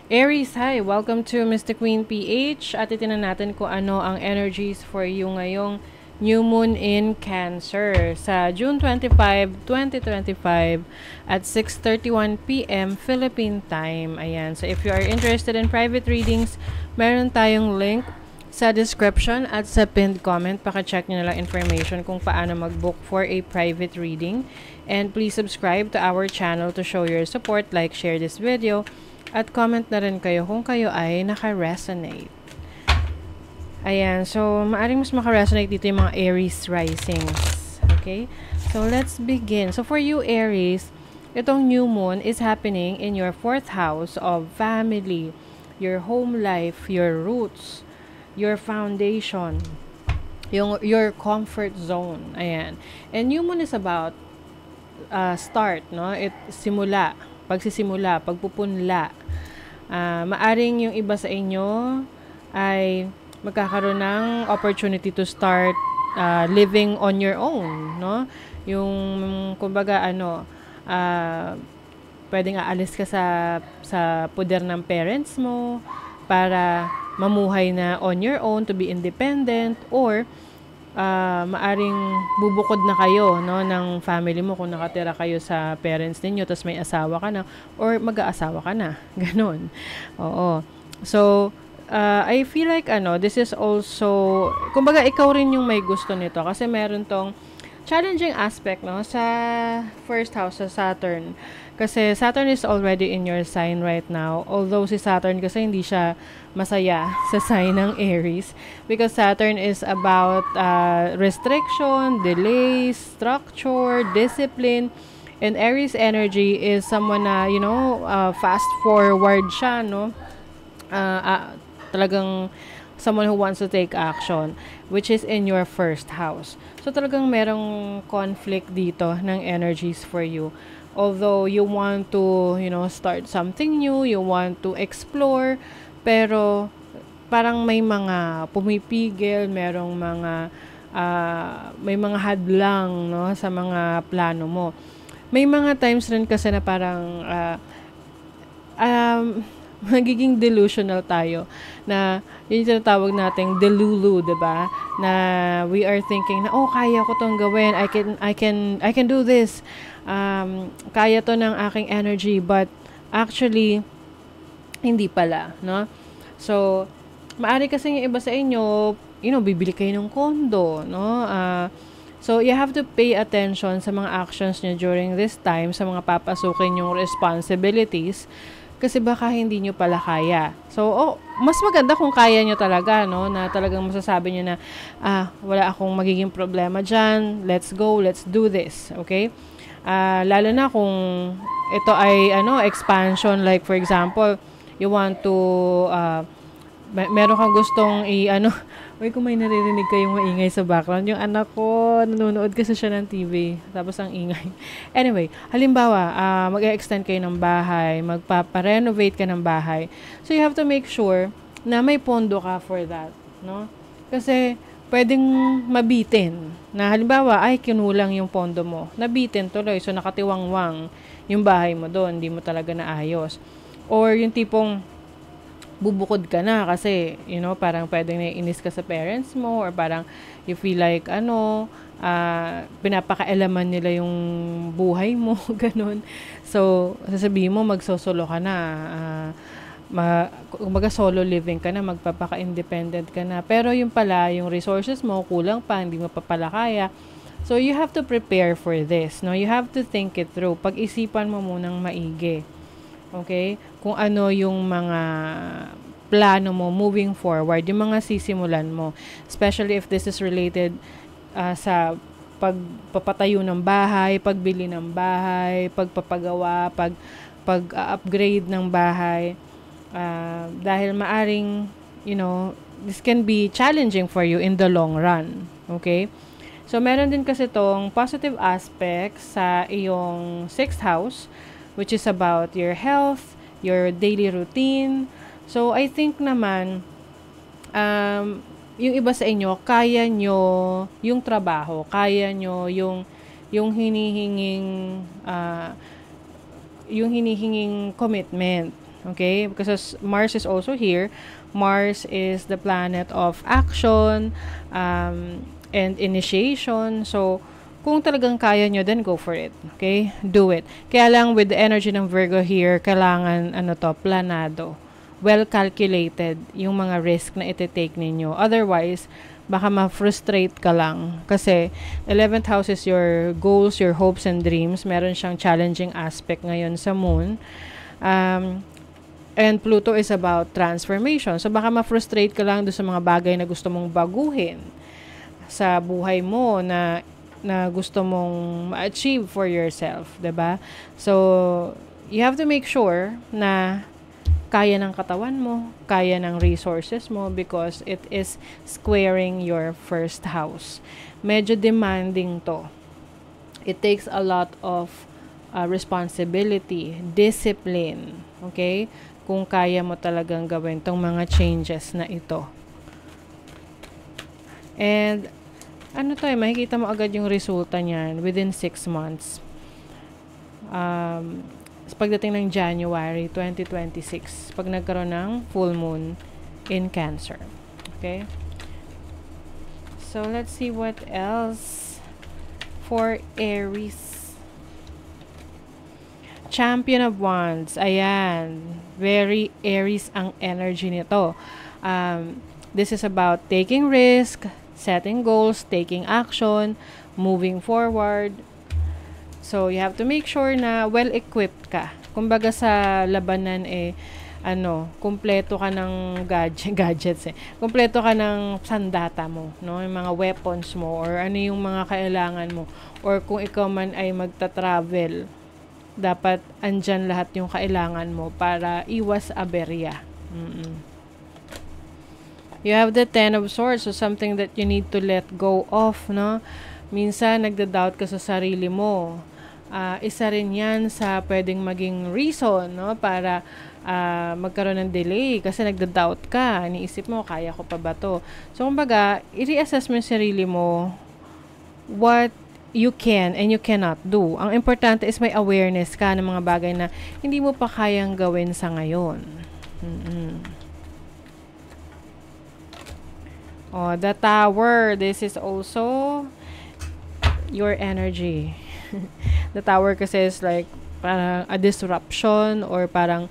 Aries, hi! Welcome to Mr. Queen PH at itinan natin kung ano ang energies for you ngayong New Moon in Cancer sa June 25, 2025 at 6:31 p.m. Philippine Time. Ayan. So if you are interested in private readings, meron tayong link sa description at sa pinned comment. Paka-check nyo na lang information kung paano mag-book for a private reading. And please subscribe to our channel to show your support, like, share this video, at comment na rin kayo kung kayo ay naka-resonate. Ayan, so maaring mas maka-resonate dito yung mga Aries risings. Okay? So let's begin. So for you Aries, itong new moon is happening in your 4th house of family, your home life, your roots, your foundation, your comfort zone. Ayan. And new moon is about start, no? Simula, pagsisimula, pagpupunla. Maaring yung iba sa inyo ay magkakaroon ng opportunity to start living on your own, no? Yung kumbaga pwedeng aalis ka sa poder ng parents mo para mamuhay na on your own, to be independent, or maaring bubukod na kayo, no, ng family mo kung nakatira kayo sa parents ninyo tapos may asawa ka na or mag-aasawa ka na. Ganon. Oo. So, I feel like this is also, kumbaga ikaw rin yung may gusto nito kasi meron tong challenging aspect, no, sa first house, sa Saturn. Kasi Saturn is already in your sign right now. Although si Saturn kasi hindi siya masaya sa sign ng Aries. Because Saturn is about restriction, delays, structure, discipline. And Aries energy is someone na, fast forward siya, no? Talagang someone who wants to take action, which is in your first house. So talagang merong conflict dito ng energies for you. Although you want to, start something new, you want to explore, pero parang may mga pumipigil, may mga hadlang, no, sa mga plano mo. May mga times rin kasi na parang magiging delusional tayo na yun yung tinatawag nating delulu, 'di ba? Na we are thinking na kaya ko tong gawin. I can do this. Kaya to ng aking energy, but actually hindi pala, no? So maari kasi yung iba sa inyo, bibili kayo ng condo, no? So you have to pay attention sa mga actions niyo during this time, sa mga papasukin yung responsibilities. Kasi baka hindi nyo pala kaya. So, mas maganda kung kaya nyo talaga, no? Na talagang masasabi nyo na, wala akong magiging problema dyan. Let's go, let's do this. Okay? Lalo na kung ito ay, expansion. Like, for example, you want to, meron kang gustong uy, kung may naririnig kayong maingay sa background, yung anak ko, nanonood kasi siya ng TV, tapos ang ingay. Anyway, halimbawa, mag-extend kayo ng bahay, magpapa-renovate ka ng bahay. So, you have to make sure na may pondo ka for that, no? Kasi, pwedeng mabitin. Na halimbawa, kinulang yung pondo mo. Nabitin tuloy, so nakatiwangwang yung bahay mo doon, hindi mo talaga naayos. Or yung tipong, bubukod ka na kasi, parang pwedeng naiinis ka sa parents mo or parang you feel like, pinapakaalaman nila yung buhay mo, ganun. So, sasabihin mo, magsosolo ka na, solo living ka na, magpapaka-independent ka na. Pero yung pala, yung resources mo, kulang pa, hindi mo pa pala kaya. So, you have to prepare for this, no? You have to think it through. Pag-isipan mo munang maigi. Okay? Kung ano yung mga plano mo moving forward, yung mga sisimulan mo. Especially if this is related sa pagpapatayo ng bahay, pagbili ng bahay, pagpapagawa, pag-upgrade ng bahay. Dahil maaring, this can be challenging for you in the long run. Okay? So, meron din kasi tong positive aspect sa iyong 6th house, which is about your health, your daily routine. So, I think naman, yung iba sa inyo, kaya nyo yung trabaho, kaya nyo yung hinihinging commitment. Okay? Because Mars is also here. Mars is the planet of action and initiation. So, kung talagang kaya nyo, then go for it. Okay? Do it. Kaya lang with the energy ng Virgo here, kailangan planado. Well calculated yung mga risk na iti-take ninyo. Otherwise, baka ma-frustrate ka lang. Kasi 11th house is your goals, your hopes and dreams. Meron siyang challenging aspect ngayon sa moon. And Pluto is about transformation. So baka ma-frustrate ka lang doon sa mga bagay na gusto mong baguhin sa buhay mo na gusto mong ma-achieve for yourself, 'di ba? So you have to make sure na kaya ng katawan mo, kaya ng resources mo because it is squaring your first house. Medyo demanding to. It takes a lot of responsibility, discipline, okay? Kung kaya mo talagang gawin tong mga changes na ito. And makikita mo agad yung resulta niyan within 6 months. Pagdating ng January 2026, pag nagkaroon ng full moon in Cancer. Okay? So, let's see what else for Aries. Champion of Wands. Ayan. Very Aries ang energy nito. This is about taking risk, setting goals, taking action, moving forward. So, you have to make sure na well-equipped ka. Kumbaga sa labanan kumpleto ka ng gadgets eh. Kumpleto ka ng sandata mo, no? Yung mga weapons mo or ano yung mga kailangan mo. Or kung ikaw man ay magta-travel, dapat andyan lahat yung kailangan mo para iwas aberya. You have the 10 of Swords, so something that you need to let go of, no? Minsan, nagda-doubt ka sa sarili mo. Isa rin yan sa pwedeng maging reason, no? Para magkaroon ng delay kasi nagda-doubt ka. Iniisip mo, kaya ko pa ba to? So, kumbaga, i-reassess mo yung sarili mo what you can and you cannot do. Ang importante is may awareness ka ng mga bagay na hindi mo pa kayang gawin sa ngayon. The Tower. This is also your energy. The Tower kasi is like parang a disruption or parang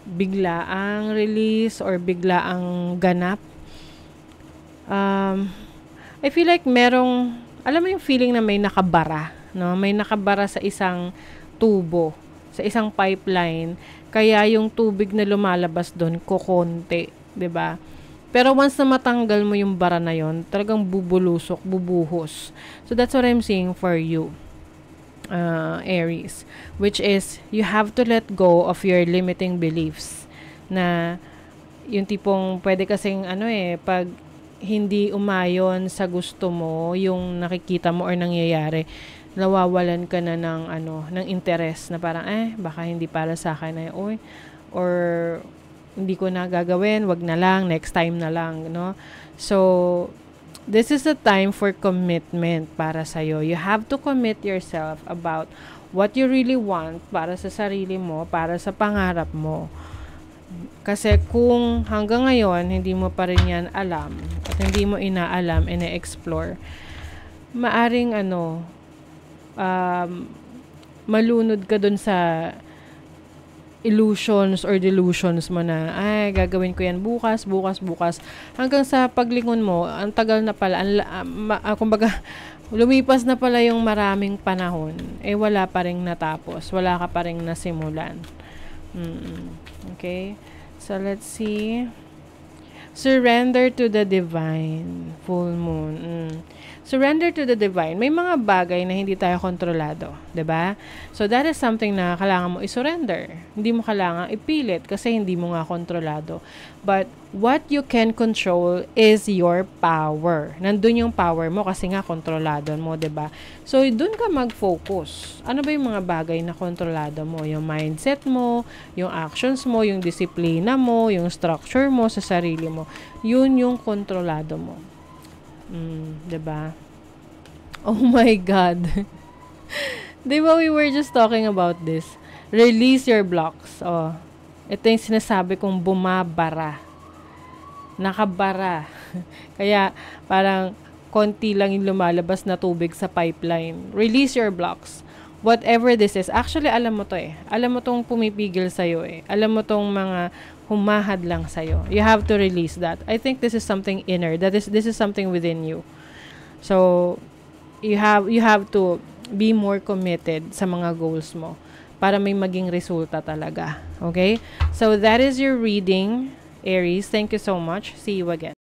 biglaang release or biglaang ganap. I feel like alam mo yung feeling na may nakabara, no? May nakabara sa isang tubo, sa isang pipeline, kaya yung tubig na lumalabas doon kokonti, 'di ba? Pero once na matanggal mo yung bara na yon, talagang bubulusok, bubuhos. So that's what I'm seeing for you, Aries. Which is, you have to let go of your limiting beliefs. Na, yung tipong pwede kasing, pag hindi umayon sa gusto mo, yung nakikita mo or nangyayari, nawawalan ka na ng interest na parang, baka hindi para sa akin or hindi ko na gagawin, wag na lang, next time na lang, no? So, this is the time for commitment para sa'yo. You have to commit yourself about what you really want para sa sarili mo, para sa pangarap mo. Kasi kung hanggang ngayon, hindi mo pa rin yan alam, at hindi mo inaalam, ina-explore, maaring malunod ka dun sa illusions or delusions mo na, gagawin ko yan bukas. Hanggang sa paglingon mo, ang tagal na pala, kumbaga, lumipas na pala yung maraming panahon, wala pa rin natapos, wala ka pa rin nasimulan. Okay? So, let's see. Surrender to the divine. Full moon. Surrender to the divine. May mga bagay na hindi tayo kontrolado, 'di ba? So that is something na kailangan mo i-surrender. Hindi mo kailangan ipilit kasi hindi mo nga kontrolado. But what you can control is your power. Nandun yung power mo kasi nga kontrolado mo, 'di ba? So doon ka mag-focus. Ano ba yung mga bagay na kontrolado mo? Yung mindset mo, yung actions mo, yung disiplina mo, yung structure mo sa sarili mo. Yun yung kontrolado mo. 'Di ba? Oh my God. 'Di ba we were just talking about this? Release your blocks. Ito yung sinasabi kong bumabara. Nakabara. Kaya parang konti lang yung lumalabas na tubig sa pipeline. Release your blocks. Whatever this is. Actually, alam mo to eh. Alam mo tong pumipigil sa'yo eh. Alam mo tong mga humahad lang sa'yo. You have to release that. I think this is something inner. This is something within you. So, you have to be more committed sa mga goals mo para may maging resulta talaga. Okay? So, that is your reading, Aries. Thank you so much. See you again.